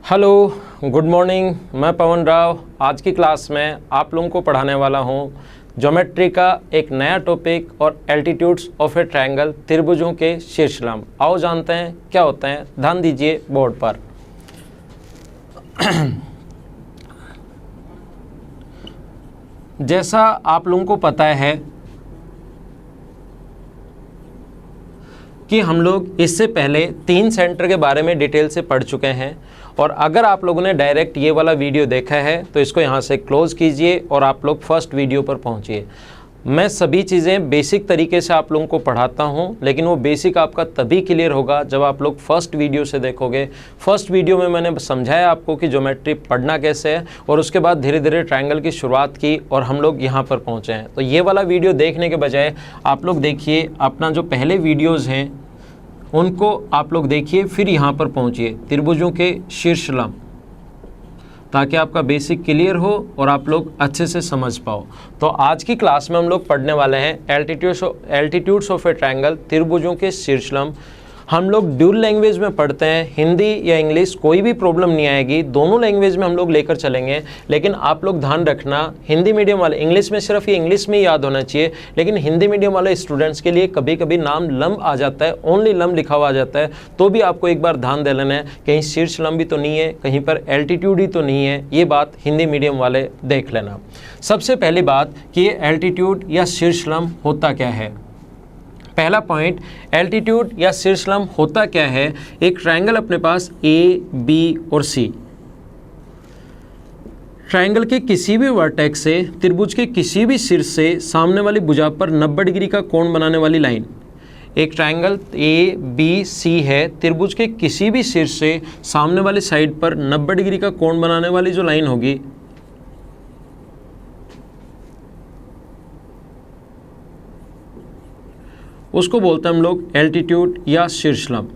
Hello, good morning. मैं पवन राव आज की क्लास में आप लोगों को पढ़ाने वाला हूं ज्योमेट्री का एक नया टॉपिक और एल्टीट्यूड्स ऑफ ए ट्रायंगल, त्रिभुजों के शीर्षलंब। आओ जानते हैं क्या होते हैं। ध्यान दीजिए बोर्ड पर। जैसा आप लोगों को पता है कि हम लोग इससे पहले 3 सेंटर के बारे में डिटेल से पढ़ चुके हैं, और अगर आप लोगों ने डायरेक्ट ये वाला वीडियो देखा है तो इसको यहाँ से क्लोज कीजिए और आप लोग फर्स्ट वीडियो पर पहुँचिए। मैं सभी चीज़ें बेसिक तरीके से आप लोगों को पढ़ाता हूँ, लेकिन वो बेसिक आपका तभी क्लियर होगा जब आप लोग फर्स्ट वीडियो से देखोगे। फर्स्ट वीडियो में मैंने समझाया आपको कि ज्योमेट्री पढ़ना कैसे है, और उसके बाद धीरे धीरे ट्रायंगल की शुरुआत की और हम लोग यहाँ पर पहुँचे हैं। तो ये वाला वीडियो देखने के बजाय आप लोग देखिए अपना जो पहले वीडियोज़ हैं उनको आप लोग देखिए, फिर यहाँ पर पहुँचिए त्रिभुजों के शीर्षलंब, ताकि आपका बेसिक क्लियर हो और आप लोग अच्छे से समझ पाओ। तो आज की क्लास में हम लोग पढ़ने वाले हैं एल्टीट्यूड्स ऑफ ए ट्रायंगल, त्रिभुजों के शीर्षलंब। हम लोग ड्यूल लैंग्वेज में पढ़ते हैं, हिंदी या इंग्लिश, कोई भी प्रॉब्लम नहीं आएगी, दोनों लैंग्वेज में हम लोग लेकर चलेंगे। लेकिन आप लोग ध्यान रखना, हिंदी मीडियम वाले, इंग्लिश में सिर्फ ये इंग्लिश में ही याद होना चाहिए, लेकिन हिंदी मीडियम वाले स्टूडेंट्स के लिए कभी कभी नाम लंब आ जाता है, ओनली लंब लिखा हुआ आ जाता है, तो भी आपको एक बार ध्यान दे लेना है, कहीं शीर्ष लंब भी तो नहीं है, कहीं पर एल्टीट्यूड ही तो नहीं है। ये बात हिंदी मीडियम वाले देख लेना। सबसे पहली बात कि ये एल्टीट्यूड या शीर्षलंब होता क्या है। पहला पॉइंट, एल्टीट्यूड या शीर्षलंब होता क्या है। एक ट्रायंगल अपने पास ए, बी और सी, ट्रायंगल के किसी भी वर्टेक्स से त्रिभुज के किसी भी शीर्ष से सामने वाली भुजा पर 90 डिग्री का कोण बनाने वाली लाइन। एक ट्रायंगल ए, बी, सी है, त्रिभुज के किसी भी शीर्ष से सामने वाली साइड पर 90 डिग्री का कोण बनाने वाली जो लाइन होगी उसको बोलते हैं हम लोग एल्टीट्यूड या शीर्षलंब।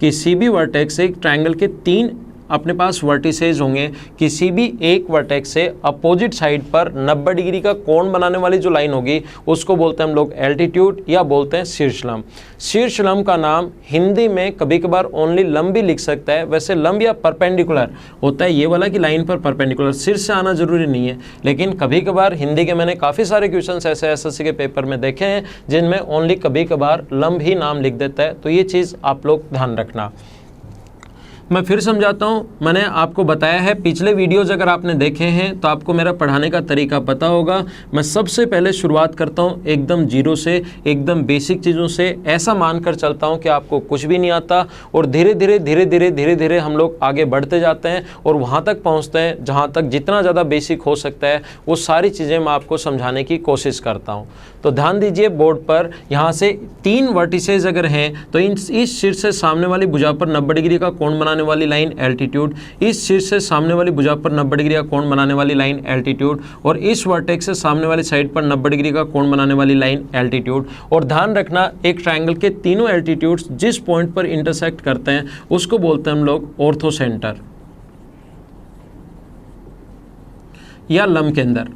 किसी भी वर्टेक्स से, एक ट्रायंगल के 3 अपने पास वर्टिसेज होंगे, किसी भी एक वर्टेक्स से अपोजिट साइड पर 90 डिग्री का कोण बनाने वाली जो लाइन होगी उसको बोलते हैं हम लोग एल्टीट्यूड या बोलते हैं शीर्षलंब। शीर्षलंब का नाम हिंदी में कभी कभार ओनली लंब भी लिख सकता है। वैसे लंब या परपेंडिकुलर होता है ये वाला कि लाइन पर परपेंडिकुलर, शीर्ष से आना जरूरी नहीं है, लेकिन कभी कभार हिंदी के मैंने काफ़ी सारे क्वेश्चंस ऐसे एसएससी के पेपर में देखे हैं जिनमें ओनली कभी कभार लंब ही नाम लिख देता है। तो ये चीज़ आप लोग ध्यान रखना। मैं फिर समझाता हूँ, मैंने आपको बताया है, पिछले वीडियोज़ अगर आपने देखे हैं तो आपको मेरा पढ़ाने का तरीका पता होगा। मैं सबसे पहले शुरुआत करता हूँ एकदम जीरो से, एकदम बेसिक चीज़ों से, ऐसा मानकर चलता हूँ कि आपको कुछ भी नहीं आता, और धीरे धीरे हम लोग आगे बढ़ते जाते हैं और वहाँ तक पहुँचते हैं जहाँ तक जितना ज़्यादा बेसिक हो सकता है वो सारी चीज़ें मैं आपको समझाने की कोशिश करता हूँ। तो ध्यान दीजिए बोर्ड पर, यहाँ से 3 वर्टिसेज अगर हैं तो इस शीर्ष से सामने वाली भुजा पर 90 डिग्री का कोण बनाने वाली लाइन एल्टीट्यूड, इस शीर्ष से सामने वाली भुजा पर 90 डिग्री का कोण बनाने वाली लाइन एल्टीट्यूड, और इस वर्टेक्स से सामने वाली साइड पर 90 डिग्री का कोण बनाने वाली लाइन एल्टीट्यूड। और ध्यान रखना, एक ट्रायंगल के तीनों एल्टीट्यूड्स जिस पॉइंट पर इंटरसेक्ट करते हैं उसको बोलते हैं हम लोग ऑर्थो सेंटर या लंब केंद्र।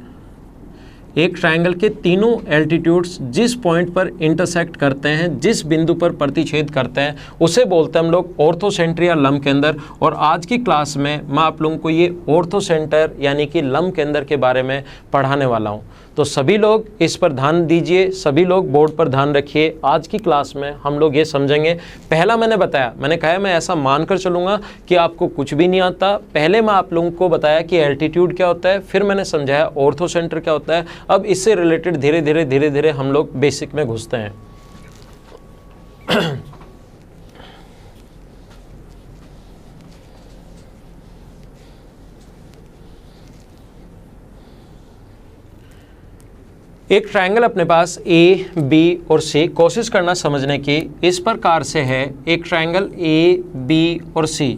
एक ट्रायंगल के तीनों एल्टीट्यूड्स जिस पॉइंट पर इंटरसेक्ट करते हैं, जिस बिंदु पर प्रतिच्छेद करते हैं, उसे बोलते हैं हम लोग ऑर्थो सेंटर या लंब केंद्र। और आज की क्लास में मैं आप लोगों को ये ऑर्थो सेंटर यानी कि लंब केंद्र के बारे में पढ़ाने वाला हूँ। तो सभी लोग इस पर ध्यान दीजिए, सभी लोग बोर्ड पर ध्यान रखिए। आज की क्लास में हम लोग ये समझेंगे, पहला मैंने बताया, मैंने कहा मैं ऐसा मानकर चलूँगा कि आपको कुछ भी नहीं आता। पहले मैं आप लोगों को बताया कि एल्टीट्यूड क्या होता है, फिर मैंने समझाया ऑर्थो सेंटर क्या होता है। अब इससे रिलेटेड धीरे धीरे हम लोग बेसिक में घुसते हैं। एक ट्रायंगल अपने पास ए, बी और सी, कोशिश करना समझने की, इस प्रकार से है। एक ट्रायंगल ए, बी और सी,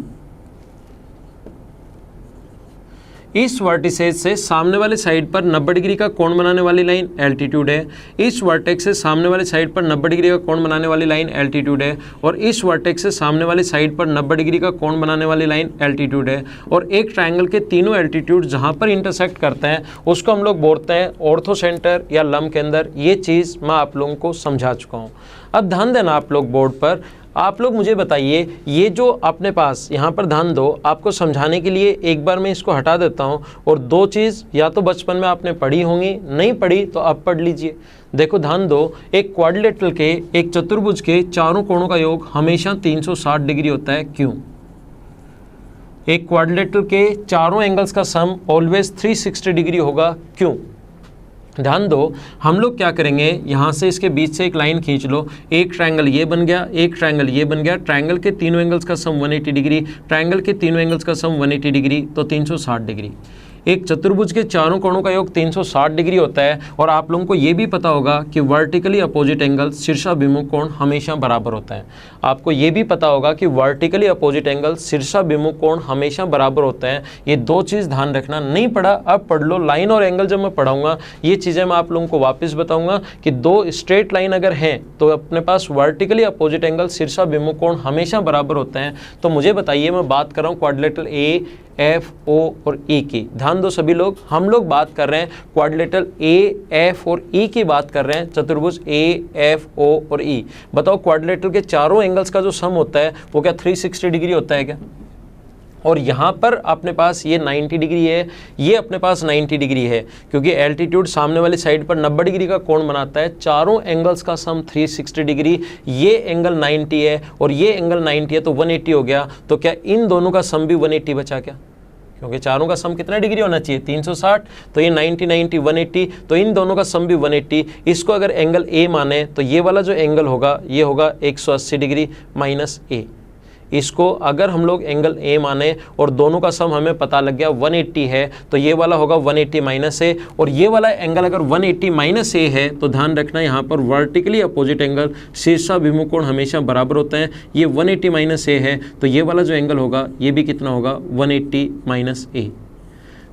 इस वर्टिसेज से सामने वाली साइड पर 90 डिग्री का कोण बनाने वाली लाइन एल्टीट्यूड है, इस वर्टेक्स से सामने वाली साइड पर 90 डिग्री का कोण बनाने वाली लाइन एल्टीट्यूड है, और इस वर्टेक्स से सामने वाली साइड पर 90 डिग्री का कोण बनाने वाली लाइन एल्टीट्यूड है। और एक ट्रायंगल के तीनों एल्टीट्यूड जहाँ पर इंटरसेक्ट करते हैं उसको हम लोग बोलते हैं ऑर्थो सेंटर या लंब केंद्र। ये चीज़ मैं आप लोगों को समझा चुका हूँ। अब ध्यान देना आप लोग बोर्ड पर, आप लोग मुझे बताइए, ये जो अपने पास यहाँ पर ध्यान दो, आपको समझाने के लिए एक बार मैं इसको हटा देता हूँ और दो चीज़ या तो बचपन में आपने पढ़ी होंगी, नहीं पढ़ी तो अब पढ़ लीजिए। देखो ध्यान दो, एक क्वाड्रिलेटरल के, एक चतुर्भुज के चारों कोणों का योग हमेशा 360 डिग्री होता है। क्यों? एक क्वाड्रिलेटरल के चारों एंगल्स का सम ऑलवेज 360 डिग्री होगा। क्यों? ध्यान दो, हम लोग क्या करेंगे, यहाँ से इसके बीच से एक लाइन खींच लो, एक ट्रायंगल ये बन गया, एक ट्रायंगल ये बन गया, ट्रायंगल के तीनों एंगल्स का सम 180 डिग्री, ट्रायंगल के तीनों एंगल्स का सम 180 डिग्री, तो 360 डिग्री। एक चतुर्भुज के चारों कोणों का योग 360 डिग्री होता है। और आप लोगों को ये भी पता होगा कि वर्टिकली अपोजिट एंगल शीर्षाभिमुख कोण हमेशा बराबर होता है। आपको ये भी पता होगा कि वर्टिकली अपोजिट एंगल शीर्षाभिमुख कोण हमेशा बराबर होता है। ये दो चीज़ ध्यान रखना, नहीं पढ़ा अब पढ़ लो। लाइन और एंगल जब मैं पढ़ाऊंगा ये चीज़ें मैं आप लोगों को वापस बताऊंगा कि दो स्ट्रेट लाइन अगर हैं तो अपने पास वर्टिकली अपोजिट एंगल शीर्षाभिमुख कोण हमेशा बराबर होते हैं। तो मुझे बताइए, मैं बात कर रहा हूँ क्वाड्रिलेटरल ए, एफ, ओ और ई की। ध्यान दो सभी लोग, हम लोग बात कर रहे हैं क्वाड्रिलेटरल ए, एफ और ई की बात कर रहे हैं, चतुर्भुज ए, एफ, ओ और ई। बताओ क्वाड्रिलेटरल के चारों एंगल्स का जो सम होता है वो क्या 360 डिग्री होता है क्या? और यहाँ पर अपने पास ये 90 डिग्री है, ये अपने पास 90 डिग्री है, क्योंकि एल्टीट्यूड सामने वाली साइड पर 90 डिग्री का कोण बनाता है। चारों एंगल्स का सम 360 डिग्री, ये एंगल 90 है और ये एंगल 90 है, तो 180 हो गया। तो क्या इन दोनों का सम भी 180 बचा क्या? क्योंकि चारों का सम कितना डिग्री होना चाहिए? 360, तो ये 90 90 180, तो इन दोनों का सम भी 180। इसको अगर एंगल ए माने तो ये वाला जो एंगल होगा ये होगा 180 डिग्री माइनस ए। इसको अगर हम लोग एंगल ए माने और दोनों का सम हमें पता लग गया 180 है, तो ये वाला होगा 180 माइनस ए। और ये वाला एंगल अगर 180 माइनस ए है तो ध्यान रखना यहाँ पर वर्टिकली अपोजिट एंगल शीर्षाभिमुख कोण हमेशा बराबर होते हैं। ये 180 माइनस ए है, तो ये वाला जो एंगल होगा ये भी कितना होगा? 180 माइनस ए।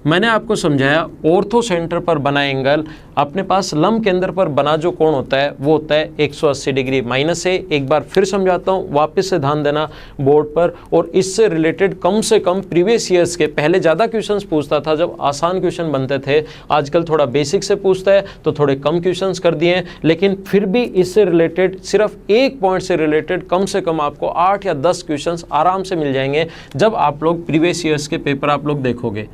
मैंने आपको समझाया ऑर्थो सेंटर पर बना एंगल अपने पास लंब केंद्र पर बना जो कोण होता है वो होता है 180 डिग्री माइनस ए। एक बार फिर समझाता हूँ, वापस से ध्यान देना बोर्ड पर। और इससे रिलेटेड कम से कम प्रीवियस ईयर्स के, पहले ज़्यादा क्वेश्चंस पूछता था जब आसान क्वेश्चन बनते थे, आजकल थोड़ा बेसिक से पूछता है तो थोड़े कम क्वेश्चंस कर दिए हैं, लेकिन फिर भी इससे रिलेटेड सिर्फ एक पॉइंट से रिलेटेड कम से कम आपको 8 या 10 क्वेश्चंस आराम से मिल जाएंगे जब आप लोग प्रीवियस ईयर्स के पेपर आप लोग देखोगे।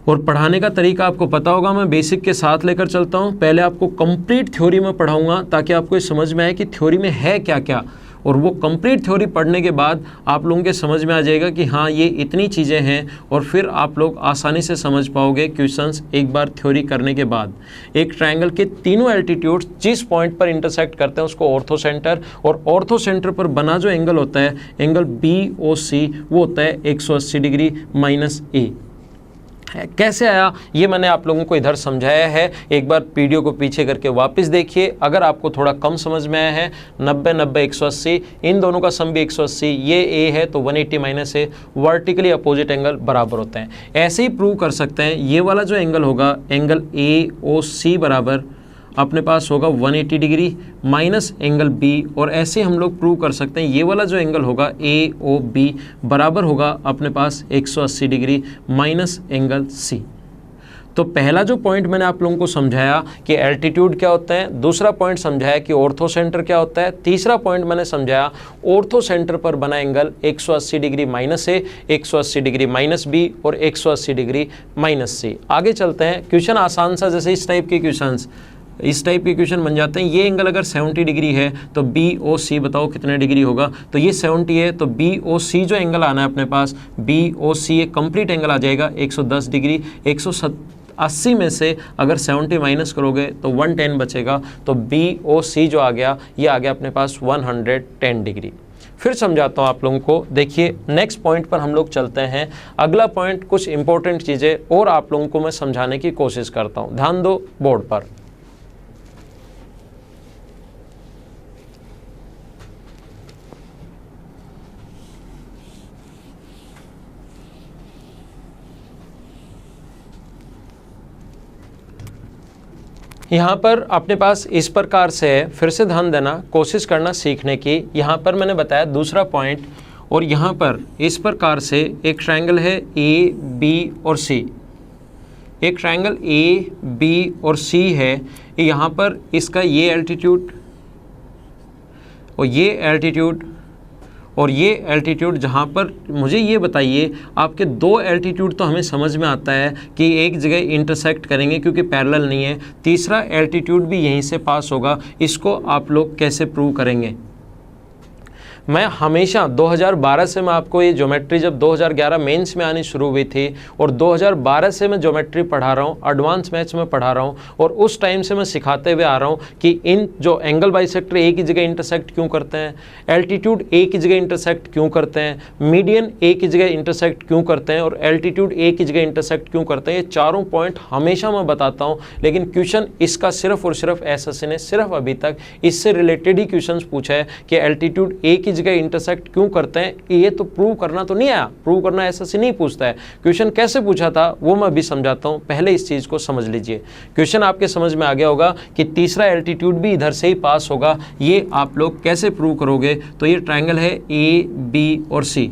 और पढ़ाने का तरीका आपको पता होगा, मैं बेसिक के साथ लेकर चलता हूँ। पहले आपको कंप्लीट थ्योरी में पढ़ाऊंगा ताकि आपको ये समझ में आए कि थ्योरी में है क्या क्या, और वो कंप्लीट थ्योरी पढ़ने के बाद आप लोगों के समझ में आ जाएगा कि हाँ ये इतनी चीज़ें हैं, और फिर आप लोग आसानी से समझ पाओगे क्वेश्चंस एक बार थ्योरी करने के बाद। एक ट्रायंगल के तीनों एल्टीट्यूड्स जिस पॉइंट पर इंटरसेक्ट करते हैं उसको ऑर्थो सेंटर, और ऑर्थो सेंटर पर बना जो एंगल होता है एंगल BOC वो होता है 180 डिग्री माइनस ए। कैसे आया ये मैंने आप लोगों को इधर समझाया है, एक बार वीडियो को पीछे करके वापस देखिए। अगर आपको थोड़ा कम समझ में आया है, 90 90 180, इन दोनों का सम भी 180, ये ए है तो 180 माइनस ए, वर्टिकली अपोजिट एंगल बराबर होते हैं। ऐसे ही प्रूव कर सकते हैं, ये वाला जो एंगल होगा एंगल AOC बराबर अपने पास होगा 180 डिग्री माइनस एंगल B, और ऐसे हम लोग प्रूव कर सकते हैं ये वाला जो एंगल होगा AOB बराबर होगा अपने पास 180 डिग्री माइनस एंगल C। तो पहला जो पॉइंट मैंने आप लोगों को समझाया कि एल्टीट्यूड क्या होता है, दूसरा पॉइंट समझाया कि ऑर्थो सेंटर क्या होता है, तीसरा पॉइंट मैंने समझाया ऑर्थो सेंटर पर बना एंगल 180 डिग्री माइनस ए, 180 डिग्री माइनस B और 180 डिग्री माइनस C। आगे चलते हैं, क्वेश्चन आसान सा, जैसे इस टाइप के क्वेश्चंस, इस टाइप के क्वेश्चन बन जाते हैं। ये एंगल अगर 70 डिग्री है तो BOC बताओ कितने डिग्री होगा, तो ये 70 है तो BOC जो एंगल आना है अपने पास BOC एक कंप्लीट एंगल आ जाएगा 110 डिग्री। 180 में से अगर 70 माइनस करोगे तो 110 बचेगा, तो BOC जो आ गया ये आ गया अपने पास 110 डिग्री। फिर समझाता हूँ आप लोगों को, देखिए नेक्स्ट पॉइंट पर हम लोग चलते हैं। अगला पॉइंट कुछ इंपॉर्टेंट चीज़ें और आप लोगों को मैं समझाने की कोशिश करता हूँ, ध्यान दो बोर्ड पर। यहाँ पर अपने पास इस प्रकार से है, फिर से ध्यान देना, कोशिश करना सीखने की। यहाँ पर मैंने बताया दूसरा पॉइंट, और यहाँ पर इस प्रकार से एक ट्रायंगल है AB और C, एक ट्रायंगल AB और C है। यहाँ पर इसका ये एल्टीट्यूड और ये एल्टीट्यूड और ये एल्टीट्यूड जहाँ पर, मुझे ये बताइए, आपके दो एल्टीट्यूड तो हमें समझ में आता है कि एक जगह इंटरसेक्ट करेंगे क्योंकि पैरेलल नहीं है, तीसरा एल्टीट्यूड भी यहीं से पास होगा, इसको आप लोग कैसे प्रूव करेंगे? मैं हमेशा 2012 से मैं आपको ये ज्योमेट्री, जब 2011 मेंस में आनी शुरू हुई थी और 2012 से मैं ज्योमेट्री पढ़ा रहा हूँ, एडवांस मैथ्स में पढ़ा रहा हूँ, और उस टाइम से मैं सिखाते हुए आ रहा हूँ कि इन जो एंगल बाइसेक्टर एक ही जगह इंटरसेक्ट क्यों करते हैं, एल्टीट्यूड एक ही जगह इंटरसेक्ट क्यों करते हैं, मीडियन एक ही जगह इंटरसेक्ट क्यों करते हैं और एल्टीट्यूड एक ही जगह इंटरसेक्ट क्यों करते हैं, ये चारों पॉइंट हमेशा मैं बताता हूँ। लेकिन क्वेश्चन इसका सिर्फ और सिर्फ एसएससी ने सिर्फ अभी तक इससे रिलेटेड ही क्वेश्चन पूछा है कि एल्टीट्यूड एक ही जगह इंटरसेक्ट क्यों करते हैं। ये तो प्रूव करना तो नहीं आया, प्रूव करना एसएससी नहीं पूछता है। क्वेश्चन कैसे पूछा था वो मैं अभी समझाता हूं, पहले इस चीज को समझ लीजिए। क्वेश्चन आपके समझ में आ गया होगा कि तीसरा एल्टीट्यूड भी इधर से ही पास होगा, ये आप लोग कैसे प्रूव करोगे? तो ये ट्रायंगल है ए बी और सी,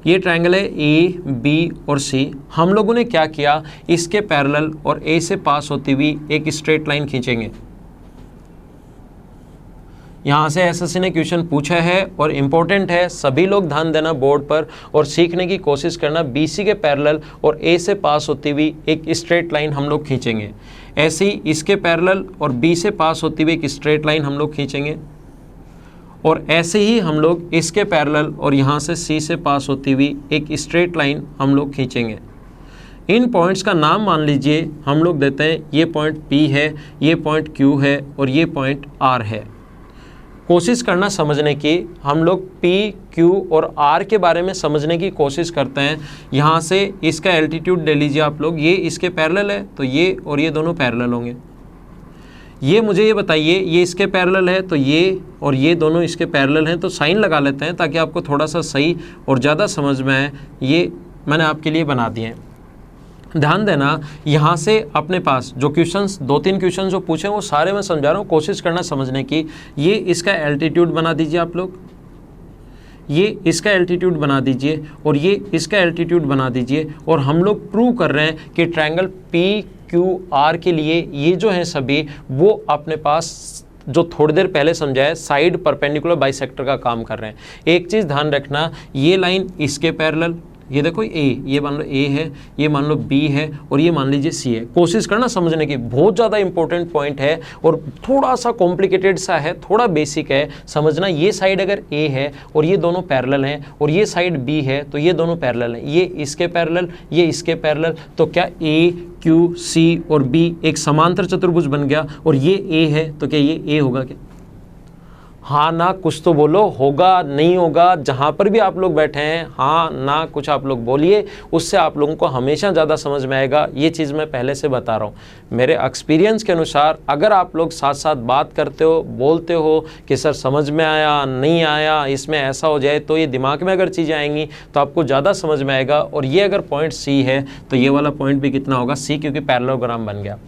ये ट्रायंगल है ए बी और सी। हम लोगों ने क्या किया, इसके पैरेलल और ए से पास होती हुई एक स्ट्रेट लाइन खींचेंगे। यहाँ से एसएससी ने क्वेश्चन पूछा है और इम्पोर्टेंट है, सभी लोग ध्यान देना बोर्ड पर और सीखने की कोशिश करना। बीसी के पैरेलल और ए से पास होती हुई एक स्ट्रेट लाइन हम लोग खींचेंगे। ऐसे ही इसके पैरेलल और बी से पास होती हुई एक स्ट्रेट लाइन हम लोग खींचेंगे, और ऐसे ही हम लोग इसके पैरेलल और यहाँ से सी से पास होती हुई एक स्ट्रेट लाइन हम लोग खींचेंगे। इन पॉइंट्स का नाम मान लीजिए हम लोग देते हैं, ये पॉइंट P है, ये पॉइंट Q है और ये पॉइंट R है। कोशिश करना समझने की, हम लोग P, Q और R के बारे में समझने की कोशिश करते हैं। यहाँ से इसका एल्टीट्यूड ले लीजिए आप लोग, ये इसके पैरेलल है तो ये और ये दोनों पैरेलल होंगे। ये मुझे ये बताइए, ये इसके पैरेलल है तो ये और ये दोनों इसके पैरेलल हैं, तो साइन लगा लेते हैं ताकि आपको थोड़ा सा सही और ज़्यादा समझ में आए। ये मैंने आपके लिए बना दिए हैं। ध्यान देना, यहाँ से अपने पास जो क्वेश्चंस, दो तीन क्वेश्चन जो पूछे वो सारे मैं समझा रहा हूँ, कोशिश करना समझने की। ये इसका एल्टीट्यूड बना दीजिए आप लोग, ये इसका एल्टीट्यूड बना दीजिए और ये इसका एल्टीट्यूड बना दीजिए, और हम लोग प्रूव कर रहे हैं कि ट्रायंगल PQR के लिए ये जो हैं सभी वो अपने पास जो थोड़ी देर पहले समझाया साइड परपेंडिकुलर बाइसेक्टर का काम कर रहे हैं। एक चीज़ ध्यान रखना, ये लाइन इसके पैरेलल, ये देखो ए, ये मान लो ए है, ये मान लो बी है और ये मान लीजिए सी है। कोशिश करना समझने की, बहुत ज़्यादा इंपॉर्टेंट पॉइंट है और थोड़ा सा कॉम्प्लिकेटेड सा है, थोड़ा बेसिक है समझना। ये साइड अगर ए है और ये दोनों पैरेलल हैं और ये साइड बी है तो ये दोनों पैरेलल हैं, ये इसके पैरेलल, ये इसके पैरेलल, तो क्या ए क्यू सी और बी एक समांतर चतुर्भुज बन गया? और ये ए है तो क्या ये ए होगा क्या? हाँ ना कुछ तो बोलो, होगा नहीं होगा? जहाँ पर भी आप लोग बैठे हैं हाँ ना कुछ आप लोग बोलिए, उससे आप लोगों को हमेशा ज़्यादा समझ में आएगा। ये चीज़ मैं पहले से बता रहा हूँ, मेरे एक्सपीरियंस के अनुसार अगर आप लोग साथ साथ बात करते हो, बोलते हो कि सर समझ में आया नहीं आया, इसमें ऐसा हो जाए, तो ये दिमाग में अगर चीज़ें आएंगी तो आपको ज़्यादा समझ में आएगा। और ये अगर पॉइंट सी है तो ये वाला पॉइंट भी कितना होगा? सी, क्योंकि पैरेललोग्राम बन गया।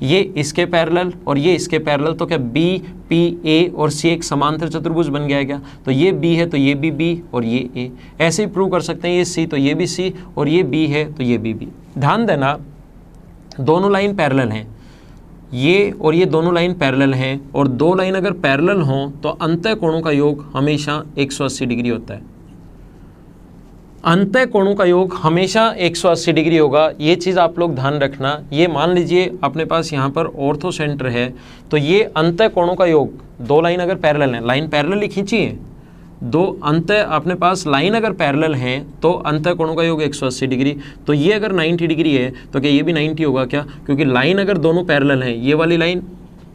ये इसके पैरेलल और ये इसके पैरेलल, तो क्या बी पी ए और सी एक समांतर चतुर्भुज बन गया क्या? तो ये बी है तो ये भी बी और ये ए। ऐसे ही प्रूव कर सकते हैं, ये सी तो ये भी सी और ये बी है तो ये भी बी। ध्यान देना, दोनों लाइन पैरेलल हैं, ये और ये दोनों लाइन पैरेलल हैं, और दो लाइन अगर पैरेलल हों तो अंतः कोणों का योग हमेशा 180 डिग्री होता है। अंतः कोणों का योग हमेशा 180 डिग्री होगा, ये चीज़ आप लोग ध्यान रखना। ये मान लीजिए अपने पास यहाँ पर ऑर्थो सेंटर है तो ये अंतः कोणों का योग, दो लाइन अगर पैरेलल हैं, लाइन पैरेलल ही खींची है, दो अंतः अपने पास लाइन अगर पैरेलल हैं तो अंतः कोणों का योग 180 डिग्री। तो ये अगर 90 डिग्री है तो क्या ये भी 90 होगा क्या? क्योंकि लाइन अगर दोनों पैरेलल हैं, ये वाली लाइन,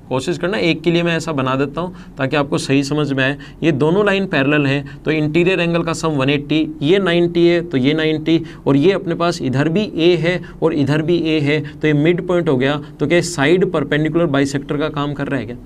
कोशिश करना एक के लिए मैं ऐसा बना देता हूँ ताकि आपको सही समझ में आए। ये दोनों लाइन पैरेलल हैं तो इंटीरियर एंगल का सम 180, ये 90 है तो ये 90, और ये अपने पास इधर भी ए है और इधर भी ए है तो ये मिड पॉइंट हो गया। तो क्या साइड परपेंडिकुलर बाइसेक्टर का काम कर रहा है क्या?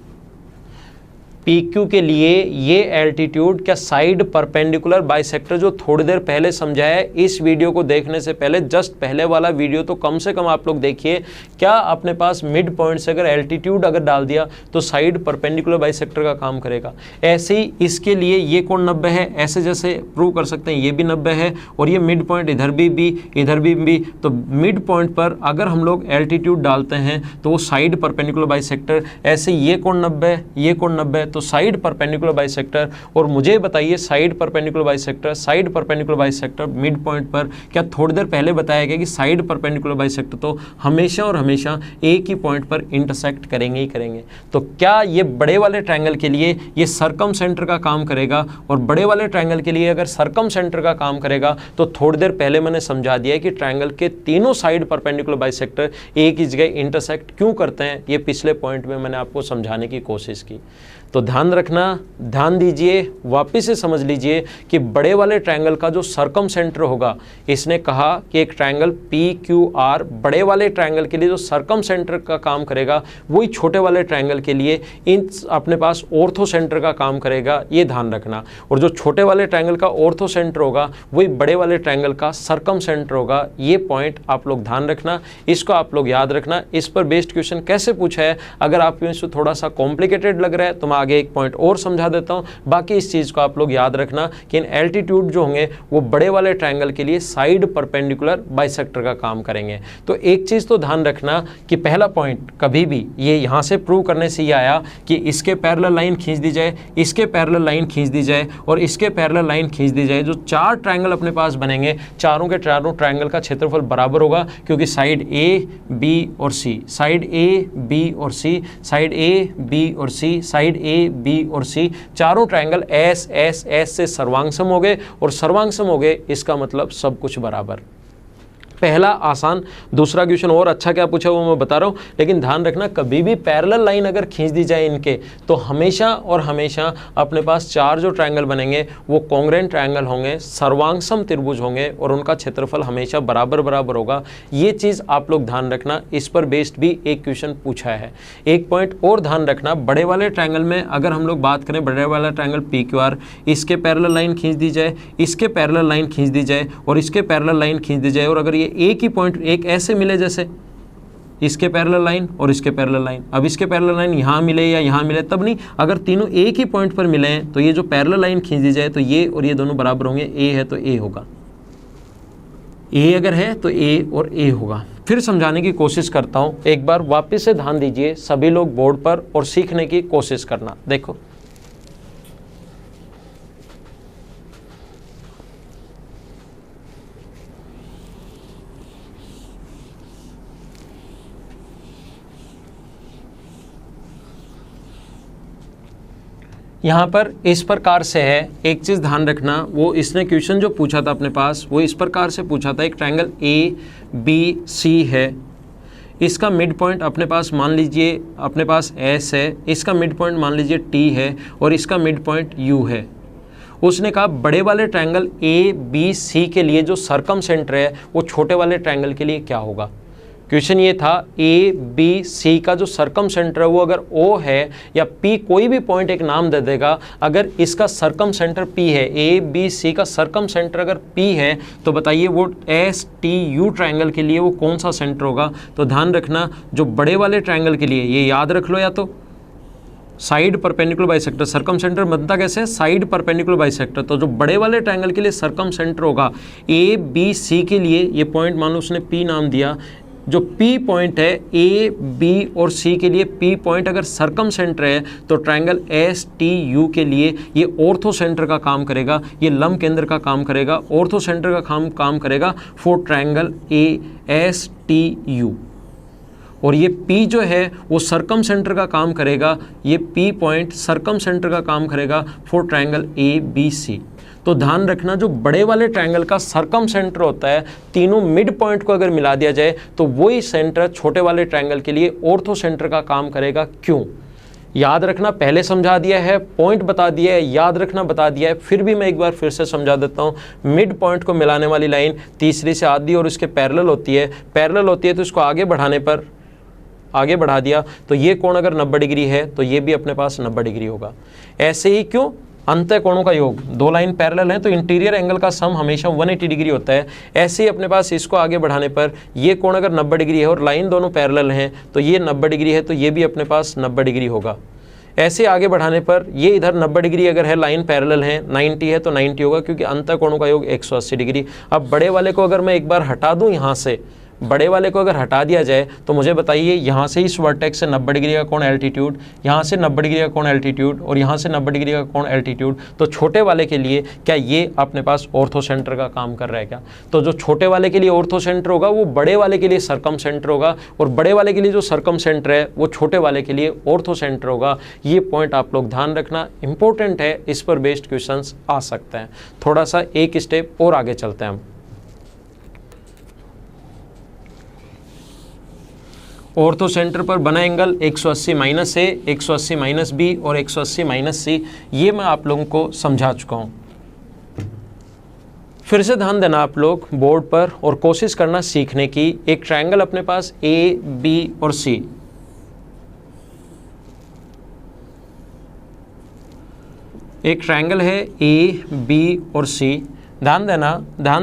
PQ के लिए ये एल्टीट्यूड क्या साइड परपेंडिकुलर बाइसेक्टर जो थोड़ी देर पहले समझाया है, इस वीडियो को देखने से पहले जस्ट पहले वाला वीडियो तो कम से कम आप लोग देखिए। क्या अपने पास मिड पॉइंट से अगर एल्टीट्यूड अगर डाल दिया तो साइड परपेंडिकुलर बाइसेक्टर का काम करेगा। ऐसे ही इसके लिए ये कोण 90 है, ऐसे जैसे प्रूव कर सकते हैं ये भी 90 है और ये मिड पॉइंट इधर भी इधर भी। तो मिड पॉइंट पर अगर हम लोग एल्टीट्यूड डालते हैं तो वो साइड परपेंडिकुलर बाइसेक्टर। ऐसे ये कोण 90, ये कोण 90, तो साइड परपेंडिकुलर बाइसेक्टर। और मुझे बताइए side perpendicular bisector, side perpendicular bisector mid point पर, क्या थोड़ी देर पहले बताया गया कि साइड परपेंडिकुलर बाइसेक्टर तो हमेशा और हमेशा एक ही पॉइंट पर इंटरसेक्ट करेंगे ही करेंगे। तो क्या ये बड़े वाले ट्रायंगल के लिए ये सर्कम सेंटर का काम करेगा? और बड़े वाले ट्रायंगल के लिए अगर सर्कम सेंटर का काम करेगा तो थोड़ी देर पहले मैंने समझा दिया है कि ट्रायंगल के तीनों साइड परपेंडिकुलर बाइसेक्टर एक ही जगह इंटरसेक्ट क्यों करते हैं, ये पिछले पॉइंट में मैंने आपको समझाने की कोशिश की। तो ध्यान रखना, ध्यान दीजिए, वापस से समझ लीजिए कि बड़े वाले ट्रायंगल का जो सर्कम सेंटर होगा, इसने कहा कि एक ट्रायंगल PQR बड़े वाले ट्रायंगल के लिए जो सर्कम सेंटर का काम करेगा वही छोटे वाले ट्रायंगल के लिए इन अपने पास ऑर्थो सेंटर का काम करेगा, ये ध्यान रखना। और जो छोटे वाले ट्रायंगल का ऑर्थो सेंटर होगा वही बड़े वाले ट्रायंगल का सर्कम सेंटर होगा। ये पॉइंट आप लोग ध्यान रखना, इसको आप लोग याद रखना। इस पर बेस्ड क्वेश्चन कैसे पूछा है, अगर आपको इसको थोड़ा सा कॉम्प्लिकेटेड लग रहा है तो मैं आगे एक पॉइंट और समझा देता हूं। बाकी इस चीज को आप लोग याद रखना कि इन एल्टीट्यूड जो होंगे वो बड़े वाले ट्रायंगल के लिए साइड परपेंडिकुलर बाइसेक्टर का काम करेंगे। तो एक चीज तो ध्यान रखना कि पहला पॉइंट कभी भी ये यहां से प्रूव करने से ये आया कि इसके पैरेलल लाइन खींच दी जाए, इसके पैरेलल लाइन खींच दी जाए और इसके पैरेलल लाइन खींच दी जाए, जो चार ट्रायंगल अपने पास बनेंगे, चारों के चारों ट्रायंगल का क्षेत्रफल बराबर होगा, क्योंकि साइड ए, बी और सी, साइड ए, बी और सी, साइड ए, बी और सी, साइड ए, बी और सी, चारों ट्रायंगल एस एस एस से सर्वांगसम हो गए, और सर्वांगसम हो गए इसका मतलब सब कुछ बराबर। पहला आसान। दूसरा क्वेश्चन और अच्छा क्या पूछा वो मैं बता रहा हूँ, लेकिन ध्यान रखना कभी भी पैरेलल लाइन अगर खींच दी जाए इनके तो हमेशा और हमेशा अपने पास चार जो ट्रायंगल बनेंगे वो कॉन्ग्रुएंट ट्रायंगल होंगे, सर्वांगसम त्रिभुज होंगे और उनका क्षेत्रफल हमेशा बराबर बराबर होगा। ये चीज़ आप लोग ध्यान रखना, इस पर बेस्ड भी एक क्वेश्चन पूछा है। एक पॉइंट और ध्यान रखना, बड़े वाले ट्रायंगल में अगर हम लोग बात करें, बड़े वाला ट्रायंगल PQR, इसके पैरेलल लाइन खींच दी जाए, इसके पैरेलल लाइन खींच दी जाए और इसके पैरेलल लाइन खींच दी जाए, और अगर ये एक ही पॉइंट एक ऐसे मिले जैसे इसके पैरेलल लाइन और इसके पैरेलल लाइन, अब इसके पैरेलल लाइन यहाँ मिले या यहाँ मिले तब नहीं, अगर तीनों एक ही पॉइंट पर मिले हैं तो ये जो पैरेलल लाइन खींच दी जाए तो ये और ये दोनों बराबर होंगे, ए है तो ए होगा, ए अगर है तो ए और ए होगा। फिर समझाने की कोशिश करता हूँ, एक बार वापस से ध्यान दीजिए सभी लोग बोर्ड पर और सीखने की कोशिश करना। देखो यहाँ पर इस प्रकार से है, एक चीज़ ध्यान रखना, वो इसने क्वेश्चन जो पूछा था अपने पास वो इस प्रकार से पूछा था, एक ट्रायंगल ABC है, इसका मिड पॉइंट अपने पास मान लीजिए अपने पास S है, इसका मिड पॉइंट मान लीजिए T है और इसका मिड पॉइंट U है। उसने कहा बड़े वाले ट्रायंगल ABC के लिए जो सर्कम सेंटर है वो छोटे वाले ट्रायंगल के लिए क्या होगा। क्वेश्चन ये था ABC का जो सर्कम सेंटर है वो अगर O है या P, कोई भी पॉइंट एक नाम दे देगा, अगर इसका सर्कम सेंटर P है, ABC का सर्कम सेंटर अगर P है तो बताइए वो STU ट्रायंगल के लिए वो कौन सा सेंटर होगा। तो ध्यान रखना जो बड़े वाले ट्रायंगल के लिए ये याद रख लो, या तो side perpendicular bisector, circum centre बनता कैसे है, साइड परपेंडिकुलर बाइसेक्टर, तो जो बड़े वाले ट्रायंगल के लिए सर्कम सेंटर होगा ABC के लिए, ये पॉइंट मान लो उसने P नाम दिया, जो P पॉइंट है A, B और C के लिए P पॉइंट अगर सर्कम सेंटर है तो ट्रायंगल STU के लिए ये ऑर्थो सेंटर का काम करेगा, ये लंब केंद्र का काम करेगा, ऑर्थो सेंटर का काम करेगा फॉर ट्रायंगल ASTU। और ये P जो है वो सर्कम सेंटर का काम करेगा, ये P पॉइंट सर्कम सेंटर का काम करेगा फॉर ट्रायंगल ABC। तो ध्यान रखना जो बड़े वाले ट्रायंगल का सर्कम सेंटर होता है, तीनों मिड पॉइंट को अगर मिला दिया जाए तो वही सेंटर छोटे वाले ट्रायंगल के लिए ऑर्थो सेंटर का काम करेगा। क्यों, याद रखना, पहले समझा दिया है, पॉइंट बता दिया है, याद रखना बता दिया है, फिर भी मैं एक बार फिर से समझा देता हूँ। मिड पॉइंट को मिलाने वाली लाइन तीसरी से आधी और इसके पैरेलल होती है, तो इसको आगे बढ़ाने पर आगे बढ़ा दिया तो ये कोण अगर 90 डिग्री है तो ये भी अपने पास 90 डिग्री होगा। ऐसे ही क्यों, अंतः कोणों का योग, दो लाइन पैरेलल है तो इंटीरियर एंगल का सम हमेशा 180 डिग्री होता है। ऐसे ही अपने पास इसको आगे बढ़ाने पर ये कोण अगर 90 डिग्री है और लाइन दोनों पैरेलल हैं तो ये 90 डिग्री है तो ये भी अपने पास 90 डिग्री होगा। ऐसे आगे बढ़ाने पर ये इधर 90 डिग्री अगर है, लाइन पैरेलल है, 90 है तो 90 होगा, क्योंकि अंतः कोणों का योग 180 डिग्री। अब बड़े वाले को अगर मैं एक बार हटा दूं यहाँ से, बड़े वाले को अगर हटा दिया जाए तो मुझे बताइए यहाँ से इस वर्टेक्स से 90 डिग्री का कोण एल्टीट्यूड, यहाँ से 90 डिग्री का कोण एल्टीट्यूड और यहाँ से 90 डिग्री का कोण एल्टीट्यूड, तो छोटे वाले के लिए क्या ये अपने पास ऑर्थो सेंटर का काम कर रहा है क्या? तो जो छोटे वाले के लिए ऑर्थो सेंटर होगा वो बड़े वाले के लिए सरकम सेंटर होगा, और बड़े वाले के लिए जो सरकम सेंटर है वो छोटे वाले के लिए ऑर्थो सेंटर होगा। ये पॉइंट आप लोग ध्यान रखना, इंपॉर्टेंट है, इस पर बेस्ड क्वेश्चंस आ सकते हैं। थोड़ा सा एक स्टेप और आगे चलते हैं हम। ऑर्थो सेंटर पर बना एंगल 180 माइनस ए, 180 माइनस बी और 180 माइनस सी, ये मैं आप लोगों को समझा चुका हूँ। फिर से ध्यान देना आप लोग बोर्ड पर और कोशिश करना सीखने की। एक ट्रायंगल अपने पास ए, बी और सी, एक ट्रायंगल है ए, बी और सी। ध्यान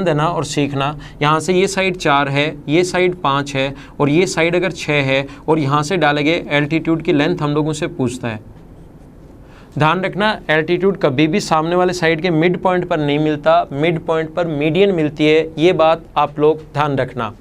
देना और सीखना। यहाँ से ये साइड 4 है, ये साइड 5 है और ये साइड अगर 6 है और यहाँ से डाले गए एल्टीट्यूड की लेंथ हम लोगों से पूछता है। ध्यान रखना, एल्टीट्यूड कभी भी सामने वाले साइड के मिड पॉइंट पर नहीं मिलता, मिड पॉइंट पर मीडियन मिलती है। ये बात आप लोग ध्यान रखना,